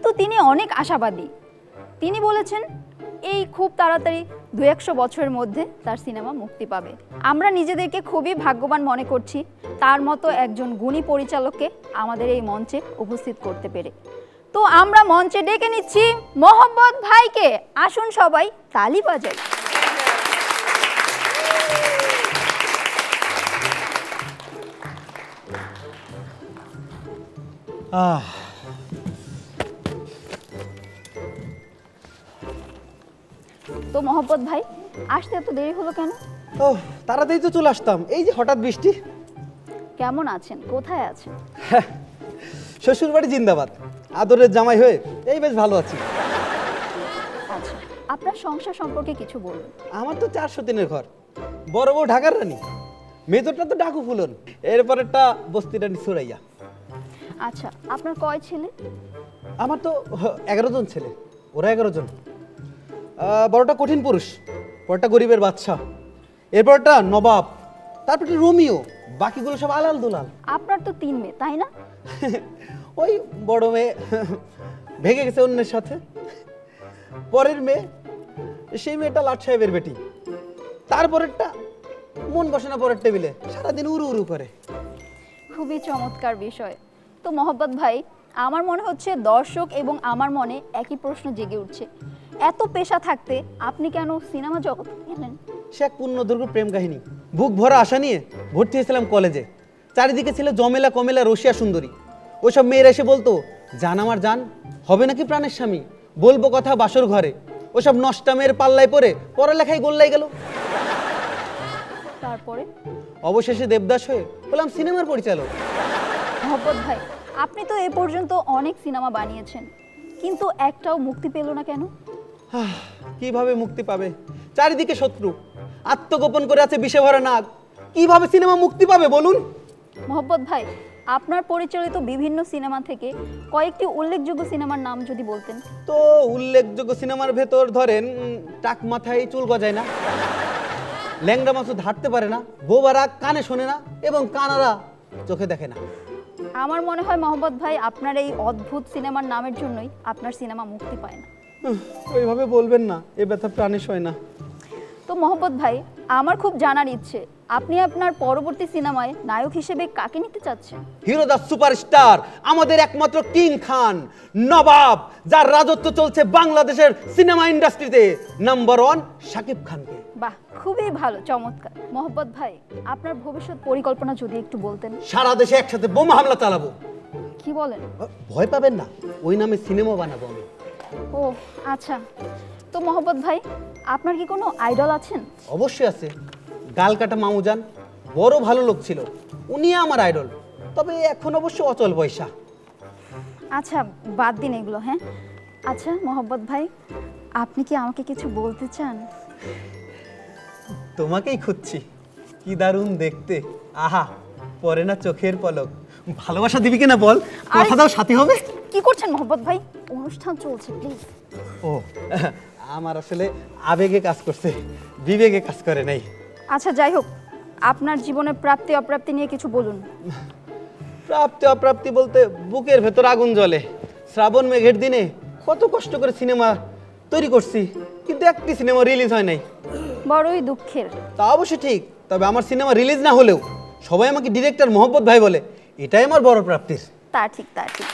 কিন্তু তিনি অনেক আশাবাদী। তিনি বলেছেন এই খুব তাড়াতাড়ি 200 বছরের মধ্যে তার সিনেমা মুক্তি পাবে। আমরা নিজেদেরকে খুবই ভাগ্যবান মনে করছি তার মতো একজন গুণী পরিচালককে আমাদের এই মঞ্চে উপস্থিত করতে পেরে। তো আমরা মঞ্চে ডেকে নিচ্ছি মোহাম্মদ ভাইকে। আসুন সবাই তালি বাজাই। তো মোহাম্মদ ভাই আসতে এত দেরি হলো কেন? ও তাড়াতাড়ি তো চলে আসতাম, এই যে হঠাৎ বৃষ্টি। কেমন আছেন? কোথায় আছেন? শ্বশুর বাড়ি জিন্দাবাদ, আদরের জামাই হয়ে এই বেশ ভালো আছি। আচ্ছা, আপনার সংসার সম্পর্কে কিছু বলুন। আমার তো 400 দিনের ঘর, বড় বউ ঢাকার রানী, মেজরটা তো ডাকু ফুলন, এরপরেরটা বস্তি রানী সুরাইয়া। আচ্ছা, আপনার কয় ছেলে? আমার তো 11 জন ছেলে, ওরা 11 জন। বড়টা কঠিন পুরুষ, পরটা গরিবের বাদশা, এরপরটা নবাব, তারপরে রোমিও, বাকিগুলো সব আলাল দুলাল। আপনার তো 3 মেয়ে, তাই না? ওই বড় মেয়ে ভেগে গেছে অন্যের সাথে, পরের মেয়ে সেই মেয়েটা লাট সাহেবের বেটি, তারপরেরটা মন বসে না পরের টেবিলে, সারাদিন উড়ু উড়ু করে। খুবই চমৎকার বিষয়। তো মোহাম্মদ ভাই, আমার মনে হচ্ছে দর্শক এবং আমার মনে একই প্রশ্ন জেগে উঠছে, এত পেশা থাকতে আপনি কেন সিনেমা জগৎ এলেন? সে এক পূর্ণদৈর্ঘ্য প্রেম কাহিনী। বুক ভরা আশা নিয়ে ভর্তি হয়েছিলাম কলেজে, চারিদিকে ছিল জমেলা কমেলা রসিয়া সুন্দরী। ওইসব মেয়েরা এসে বলতো, জান আমার জান, হবে নাকি প্রাণের স্বামী, বলবো কথা বাসর ঘরে। ওসব নষ্টামের পাল্লায় পড়ে পড়ালেখায় গোল্লাই গেল। তারপরে অবশেষে দেবদাস হয়ে হলাম সিনেমার পরিচালক। মোহাম্মদ ভাই, আপনি তো এ পর্যন্ত অনেক সিনেমা বানিয়েছেন, কিন্তু একটাও মুক্তি পেল না কেন? কিভাবে মুক্তি পাবে? চারিদিকে শত্রু, আত্মগোপন করে আছে বিষে ভরা নাগ, কিভাবে সিনেমা মুক্তি পাবে বলুন? মোহাম্মদ ভাই, আপনার পরিচালিত বিভিন্ন সিনেমা থেকে কয়েকটি উল্লেখযোগ্য সিনেমার নাম যদি বলতেন। তো উল্লেখযোগ্য সিনেমার ভেতর ধরেন, টাক মাথায় চুল গজায় না, ল্যাংড়া মাসুদ হাঁটতে পারে না, বোবারা কানে শোনে না, এবং কানারা চোখে দেখে না। আমার মনে হয় মোহাম্মদ ভাই, আপনার এই অদ্ভুত সিনেমার নামের জন্যই আপনার সিনেমা মুক্তি পায় না। ওইভাবে বলবেন না, এ ব্যথা প্রাণে সয় না। তো মোহাম্মদ ভাই, আমার খুব জানার ইচ্ছে, আপনি আপনার পরবর্তী সিনেমায় নায়ক হিসেবে কাকে নিতে চাচ্ছেন? হিরো দা সুপারস্টার, আমাদের একমাত্র কিং খান, নবাব, যার রাজত্ব চলছে বাংলাদেশের সিনেমা ইন্ডাস্ট্রিতে, নাম্বার 1 শাকিব খানকে। বাহ, খুবই ভালো, চমৎকার। মোহাম্মদ ভাই, আপনার ভবিষ্যৎ পরিকল্পনা যদি একটু বলতেন। সারা দেশে একসাথে বোমা হামলা চালাবো। কি বলেন? ভয় পাবেন না, ওই নামে সিনেমা বানাবো আমি। ও আচ্ছা। তো মোহাম্মদ ভাই, আপনার কি কোনো আইডল আছেন? অবশ্যই আছে, গাল কাটা মামুজান, বড় ভালো লোক ছিল, উনি আমার আইডল। তবে এখন অবশ্য অচল পয়সা। আচ্ছা, বাদ দিন এগুলো। হ্যাঁ, আচ্ছা মোহাম্মদ ভাই, আপনি কি আমাকে কিছু বলতে চান? তোমাকেই খুঁজছি, কি দারুণ দেখতে, আহা পরে না চোখের পলক। ভালোবাসা দিবি কিনা বল, কথা দাও সাথী হবে। কি করছেন মোহাম্মদ ভাই? অনুষ্ঠান চলছে, প্লিজ। ও আমার আসলে আবেগে কাজ করছে, বিবেকে কাজ করে নাই। আচ্ছা, যাই হোক, আপনার জীবনের প্রাপ্তি অপ্রাপ্তি নিয়ে কিছু বলুন। প্রাপ্তি অপ্রাপ্তি বলতে বুকের ভেতর আগুন জ্বলে। শ্রাবণ মেঘের দিনে কত কষ্ট করে সিনেমা তৈরি করছি, কিন্তু একটি সিনেমা রিলিজ হয় নাই। বড়ই দুঃখের। তা অবশ্যই ঠিক, তবে আমার সিনেমা রিলিজ না হলেও সবাই আমাকে ডিরেক্টর মোহাম্মদ ভাই বলে, এটাই আমার বড় প্রাপ্তির। তা ঠিক, তা ঠিক।